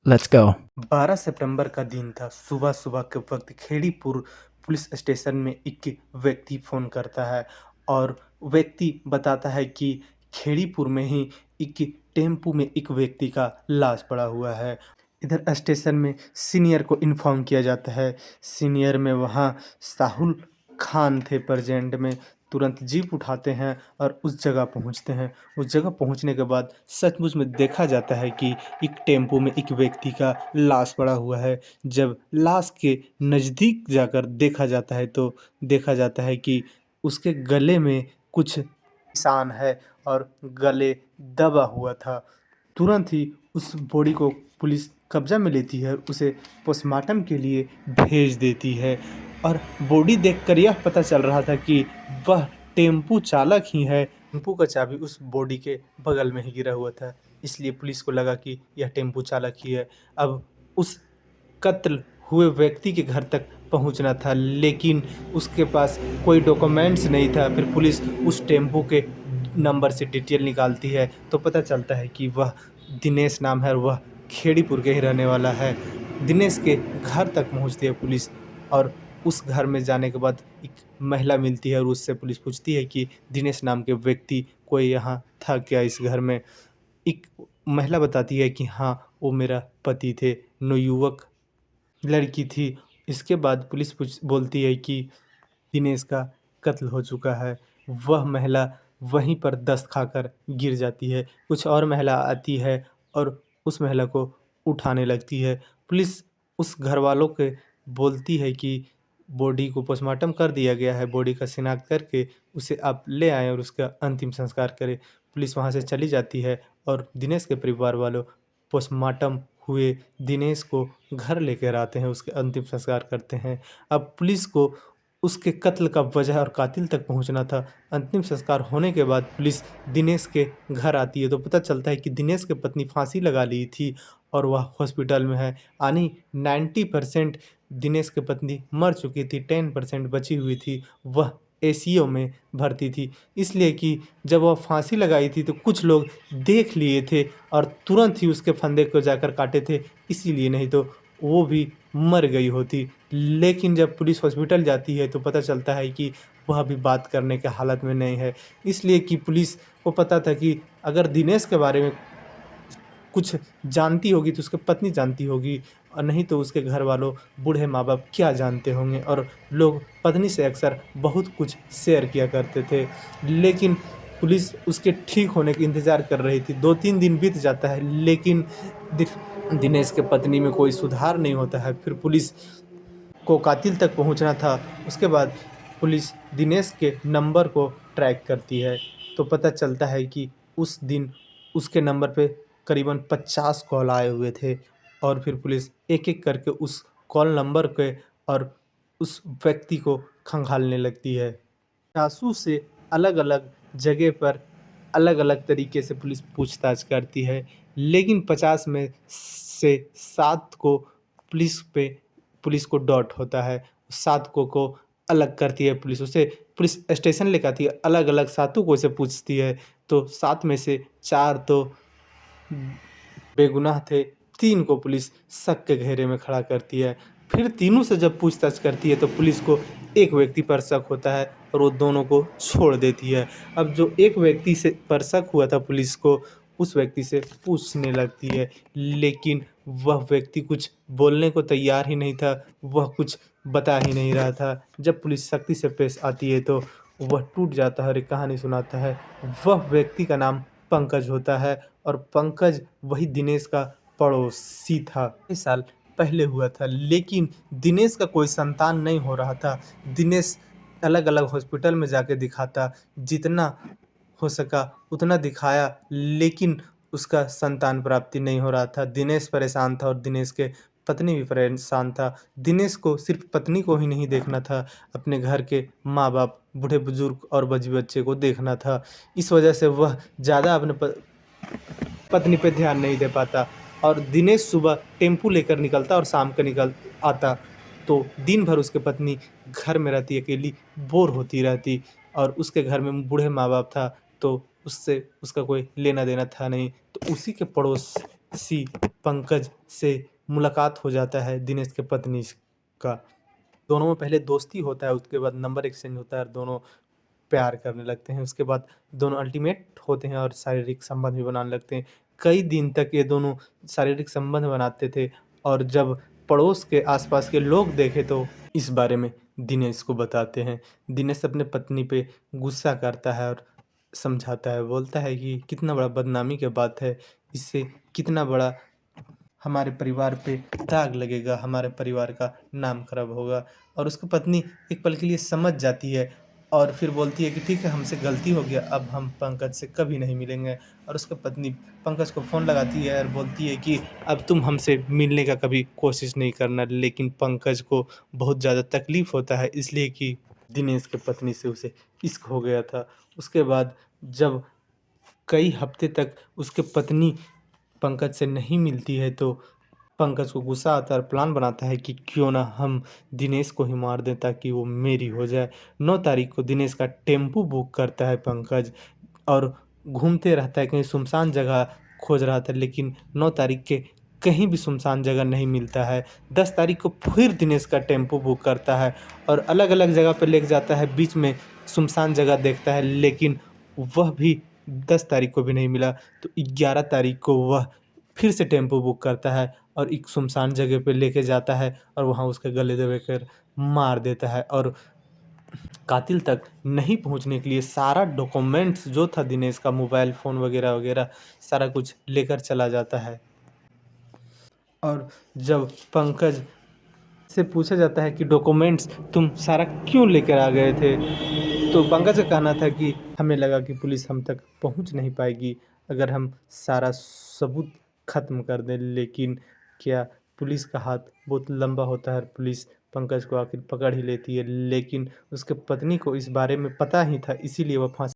Let's go. 12 सितंबर का दिन था। सुबह सुबह के वक्त खेड़ीपुर पुलिस स्टेशन में एक व्यक्ति फ़ोन करता है और व्यक्ति बताता है कि खेड़ीपुर में ही एक टेम्पू में एक व्यक्ति का लाश पड़ा हुआ है। इधर स्टेशन में सीनियर को इन्फॉर्म किया जाता है। सीनियर में वहाँ साहुल खान थे प्रेजेंट में। तुरंत जीप उठाते हैं और उस जगह पहुंचते हैं। उस जगह पहुंचने के बाद सचमुच में देखा जाता है कि एक टेम्पो में एक व्यक्ति का लाश पड़ा हुआ है। जब लाश के नज़दीक जाकर देखा जाता है तो देखा जाता है कि उसके गले में कुछ निशान है और गले दबा हुआ था। तुरंत ही उस बॉडी को पुलिस कब्जा में लेती है, उसे पोस्टमार्टम के लिए भेज देती है और बॉडी देखकर यह पता चल रहा था कि वह टेम्पू चालक ही है। टेम्पू का चाबी उस बॉडी के बगल में ही गिरा हुआ था, इसलिए पुलिस को लगा कि यह टेम्पू चालक ही है। अब उस कत्ल हुए व्यक्ति के घर तक पहुंचना था, लेकिन उसके पास कोई डॉक्यूमेंट्स नहीं था। फिर पुलिस उस टेम्पो के नंबर से डिटेल निकालती है तो पता चलता है कि वह दिनेश नाम है और वह खेड़ीपुर के ही रहने वाला है। दिनेश के घर तक पहुंचती है पुलिस और उस घर में जाने के बाद एक महिला मिलती है और उससे पुलिस पूछती है कि दिनेश नाम के व्यक्ति कोई यहाँ था क्या इस घर में। एक महिला बताती है कि हाँ, वो मेरा पति थे, नवयुवक लड़की थी। इसके बाद पुलिस बोलती है कि दिनेश का कत्ल हो चुका है। वह महिला वहीं पर दस्त खाकर गिर जाती है। कुछ और महिला आती है और उस महिला को उठाने लगती है। पुलिस उस घर वालों के बोलती है कि बॉडी को पोस्टमार्टम कर दिया गया है, बॉडी का शिनाख्त करके उसे आप ले आएँ और उसका अंतिम संस्कार करें। पुलिस वहाँ से चली जाती है और दिनेश के परिवार वालों पोस्टमार्टम हुए दिनेश को घर लेकर आते हैं, उसके अंतिम संस्कार करते हैं। अब पुलिस को उसके कत्ल का वजह और कातिल तक पहुंचना था। अंतिम संस्कार होने के बाद पुलिस दिनेश के घर आती है तो पता चलता है कि दिनेश की पत्नी फांसी लगा ली थी और वह हॉस्पिटल में है। यानी 90% दिनेश की पत्नी मर चुकी थी, 10% बची हुई थी, वह एसीयू में भर्ती थी। इसलिए कि जब वह फांसी लगाई थी तो कुछ लोग देख लिए थे और तुरंत ही उसके फंदे को जाकर काटे थे, इसीलिए, नहीं तो वो भी मर गई होती। लेकिन जब पुलिस हॉस्पिटल जाती है तो पता चलता है कि वह अभी बात करने के हालत में नहीं है। इसलिए कि पुलिस को पता था कि अगर दिनेश के बारे में कुछ जानती होगी तो उसकी पत्नी जानती होगी और नहीं तो उसके घर वालों, बूढ़े माँ-बाप क्या जानते होंगे। और लोग पत्नी से अक्सर बहुत कुछ शेयर किया करते थे। लेकिन पुलिस उसके ठीक होने का इंतज़ार कर रही थी। 2-3 दिन बीत जाता है, लेकिन दि दिनेश के पत्नी में कोई सुधार नहीं होता है। फिर पुलिस को कातिल तक पहुंचना था। उसके बाद पुलिस दिनेश के नंबर को ट्रैक करती है तो पता चलता है कि उस दिन उसके नंबर पे करीबन 50 कॉल आए हुए थे और फिर पुलिस एक-एक करके उस कॉल नंबर के और उस व्यक्ति को खंगालने लगती है। जासूस से अलग-अलग जगह पर अलग-अलग तरीके से पुलिस पूछताछ करती है, लेकिन 50 में से 7 को पुलिस को डाउट होता है। 7 को अलग करती है पुलिस, उसे पुलिस स्टेशन लेकर आती है, अलग-अलग 7 को से पूछती है तो 7 में से 4 तो बेगुनाह थे, 3 को पुलिस शक के घेरे में खड़ा करती है। फिर तीनों से जब पूछताछ करती है तो पुलिस को एक व्यक्ति पर शक होता है और वो दोनों को छोड़ देती है। अब जो एक व्यक्ति से पर शक हुआ था पुलिस को, उस व्यक्ति से पूछने लगती है, लेकिन वह व्यक्ति कुछ बोलने को तैयार ही नहीं था, वह कुछ बता ही नहीं रहा था। जब पुलिस सख्ती से पेश आती है तो वह टूट जाता है और एक कहानी सुनाता है। वह व्यक्ति का नाम पंकज होता है और पंकज वही दिनेश का पड़ोसी था। कई साल पहले हुआ था, लेकिन दिनेश का कोई संतान नहीं हो रहा था। दिनेश अलग-अलग हॉस्पिटल में जाके दिखाता, जितना हो सका उतना दिखाया, लेकिन उसका संतान प्राप्ति नहीं हो रहा था। दिनेश परेशान था और दिनेश के पत्नी भी परेशान था। दिनेश को सिर्फ़ पत्नी को ही नहीं देखना था, अपने घर के माँ-बाप, बूढ़े-बुज़ुर्ग और बच्चे को देखना था। इस वजह से वह ज़्यादा अपने पत्नी पे ध्यान नहीं दे पाता और दिनेश सुबह टेम्पू लेकर निकलता और शाम को निकल आता, तो दिन भर उसकी पत्नी घर में रहती, अकेली बोर होती रहती और उसके घर में बूढ़े माँ-बाप था, तो उससे उसका कोई लेना-देना था नहीं। तो उसी के पड़ोस सी पंकज से मुलाकात हो जाता है दिनेश के पत्नी का। दोनों में पहले दोस्ती होता है, उसके बाद नंबर एक्सचेंज होता है और दोनों प्यार करने लगते हैं। उसके बाद दोनों अल्टीमेट होते हैं और शारीरिक संबंध भी बनाने लगते हैं। कई दिन तक ये दोनों शारीरिक संबंध बनाते थे और जब पड़ोस के आसपास के लोग देखे तो इस बारे में दिनेश को बताते हैं। दिनेश अपने पत्नी पे गुस्सा करता है और समझाता है, बोलता है कि कितना बड़ा बदनामी की बात है, इससे कितना बड़ा हमारे परिवार पे दाग लगेगा, हमारे परिवार का नाम खराब होगा। और उसकी पत्नी एक पल के लिए समझ जाती है और फिर बोलती है कि ठीक है, हमसे गलती हो गया, अब हम पंकज से कभी नहीं मिलेंगे। और उसकी पत्नी पंकज को फ़ोन लगाती है और बोलती है कि अब तुम हमसे मिलने का कभी कोशिश नहीं करना। लेकिन पंकज को बहुत ज़्यादा तकलीफ़ होता है, इसलिए कि दिनेश की पत्नी से उसे इश्क हो गया था। उसके बाद जब कई हफ्ते तक उसकी पत्नी पंकज से नहीं मिलती है तो पंकज को गुस्सा आता है और प्लान बनाता है कि क्यों ना हम दिनेश को ही मार दें ताकि वो मेरी हो जाए। 9 तारीख को दिनेश का टेम्पो बुक करता है पंकज और घूमते रहता है, कहीं सुनसान जगह खोज रहा था, लेकिन 9 तारीख के कहीं भी सुनसान जगह नहीं मिलता है। 10 तारीख को फिर दिनेश का टेम्पो बुक करता है और अलग-अलग जगह पे लेके जाता है, बीच में सुनसान जगह देखता है, लेकिन वह भी 10 तारीख को भी नहीं मिला। तो 11 तारीख को वह फिर से टेम्पो बुक करता है और एक सुनसान जगह पे लेके जाता है और वहाँ उसके गले दबाकर मार देता है। और कातिल तक नहीं पहुँचने के लिए सारा डॉक्यूमेंट्स जो था दिनेश का, मोबाइल फ़ोन वगैरह वगैरह सारा कुछ लेकर चला जाता है। और जब पंकज से पूछा जाता है कि डॉक्यूमेंट्स तुम सारा क्यों लेकर आ गए थे, तो पंकज का कहना था कि हमें लगा कि पुलिस हम तक पहुंच नहीं पाएगी अगर हम सारा सबूत ख़त्म कर दें। लेकिन क्या पुलिस का हाथ बहुत लंबा होता है और पुलिस पंकज को आखिर पकड़ ही लेती है। लेकिन उसके पत्नी को इस बारे में पता ही था, इसीलिए वह फांसी